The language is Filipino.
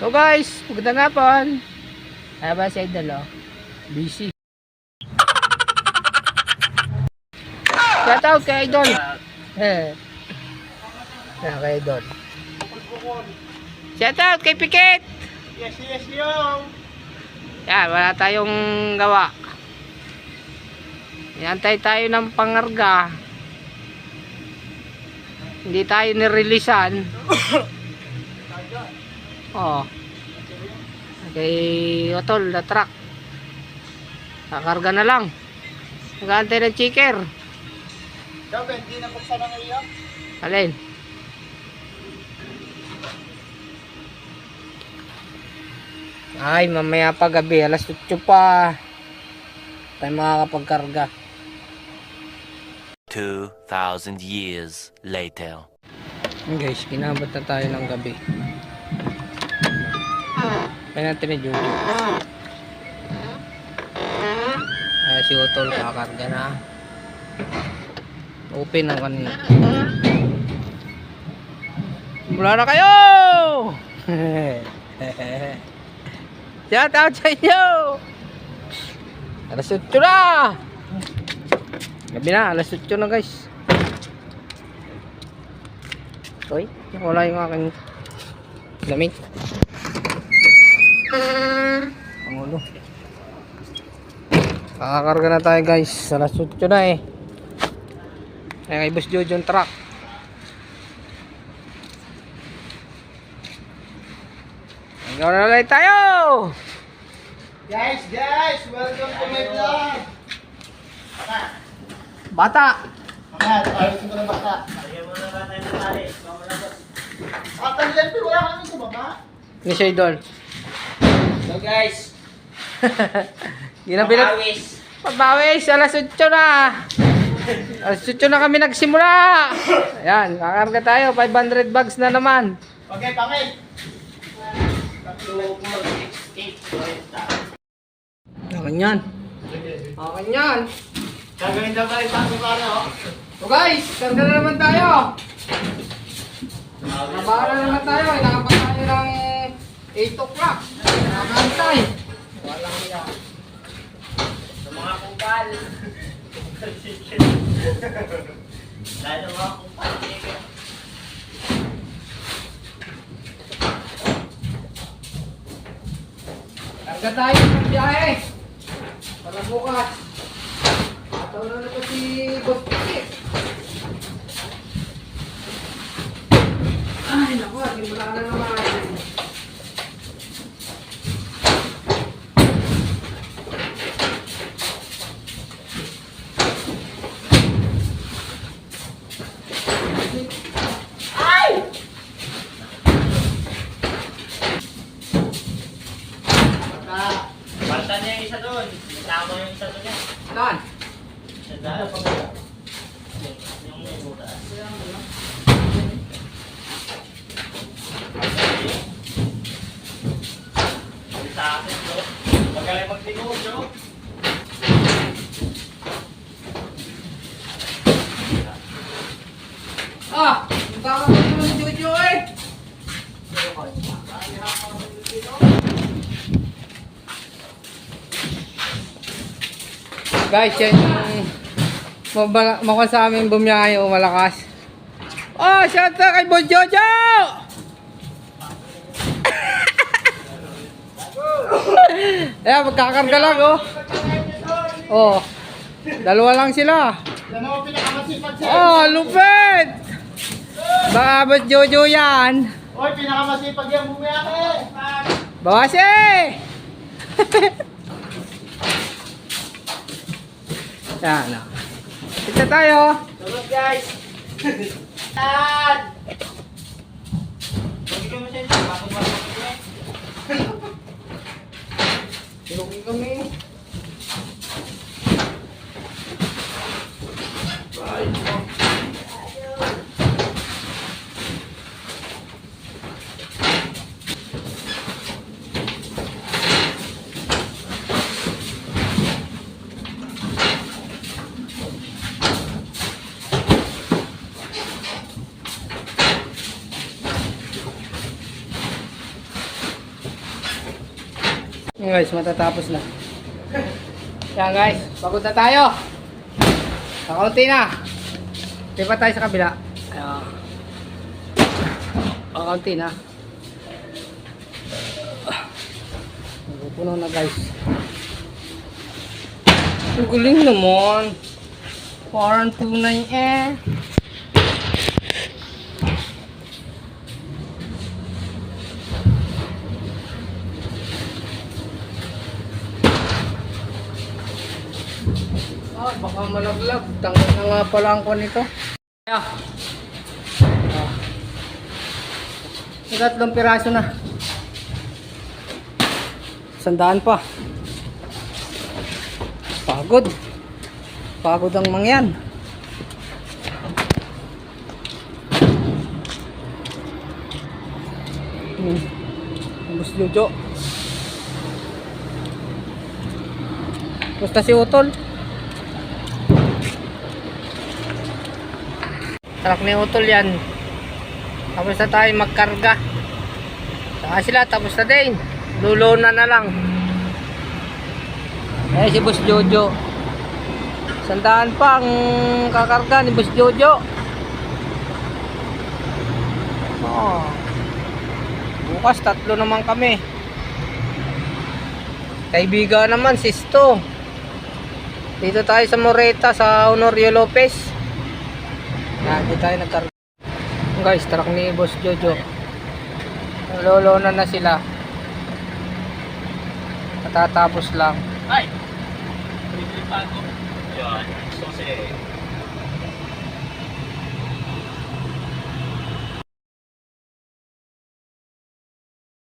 So guys, magandang hapon. Ano ba si Idol, oh? Busy. Shout out kay Idol. Kay Idol. Shout out kay Pikit. Yes, yo. Yan, wala tayong gawa. Iantay tayo ng pangarga. Hindi tayo nireleasean. Oh. Kay Otol, na truck. Kakarga na lang. Nag-aantay ng checker. Dapat hindi na buksan ng iyo. Alin? Ay, mamaya pa gabi. Alas 8 pa. Tayo makakapagkarga. 2,000 years later. Guys, kinabot na tayo ng gabi. Kaya natin ni Jojo. Ay, si Otol kakarga na. Open ang kanina. Mula na kayo! Shout out sa inyo! Alas 8 na! Gabi na, alas 8 na guys. Uy, wala yung aking lamig. Pangulo. Kakakarga na tayo guys. Alas 8 na eh. Kaya kay Boss Jojo yung truck. Hanggang na ulit tayo! Guys, welcome to my vlog. Bata! Mamaya, ayusin ko ng bata. Ayun mo na ba tayo ng tali? At ang lente, wala kami sa baba. Ni siya idol. So guys, Pabawis! Pabawis! Alas 8 na! Alas 8 na kami nagsimula! Ayan, kakarga tayo. 500 bags na naman. okay, pangit. 3, 4, 6, 8, 40. Akin yan. Akin yan. Gagawin daw tayo sa para, oh. So guys, karga na naman tayo. Nabahala na naman tayo. Nakapag tayo ng 8 o'clock. Nakakantay. Walang hiya. Sa mga kumpal. Lalo mga kumpal. Karga tayo ng biyahe. Para bukas. Ataw na naman si Boss Pikit. Ay, naku, simula na naman. Balta niya yung isa doon. Tama yung isa doon yan. Saan? Isa doon. Yung may butas. Sa akin, bro. Magaling magtigo, bro. Ah! Ang baka mo naman si Jojo eh! Guys, yan yung mukha sa amin bumiyahe o malakas. Oh, shout out kay Boss Jojo! Ayan, magkakarga lang oh. Oh, dalawa lang sila. Yan ako pinakamasipag siya. Oh, lupit! Baka Boss Jojo yan. Oy, pinakamasipag yung bumiyake. Bawas eh! Yan oh. Kita tayo. Tulog, guys. Tad! Huwag ka mo siya ito. Bakit Tulungin kami. Yan guys, matatapos na. Yan guys, pagod na tayo. Kakaunti na. Lipat tayo sa kabila. Ayan. Kakaunti na. Puno na guys. Ang galing naman. Parang tunay eh. Ah, baka malaglag. Tanggal na nga pala ang kuha nito. Ayan. May 3 piraso na. 100 pa. Pagod. Pagod ang mangyan. Bus Jojo. Basta si Utol. Truck ni Utol yan. Tapos na tayo magkarga. Saka sila tapos na din. Luluna na lang. Eh si Boss Jojo. 100 pa ang kakarga ni Boss Jojo. Oh. Bukas 3 naman kami. Kaibigan naman Sisto. Dito tayo sa Moreta sa Honorio Lopez. Dito tayo nagkarga. Guys, truck ni Boss Jojo. Luluna na sila. Matatapos lang. Ay! Pwede pa ako. Yan. So,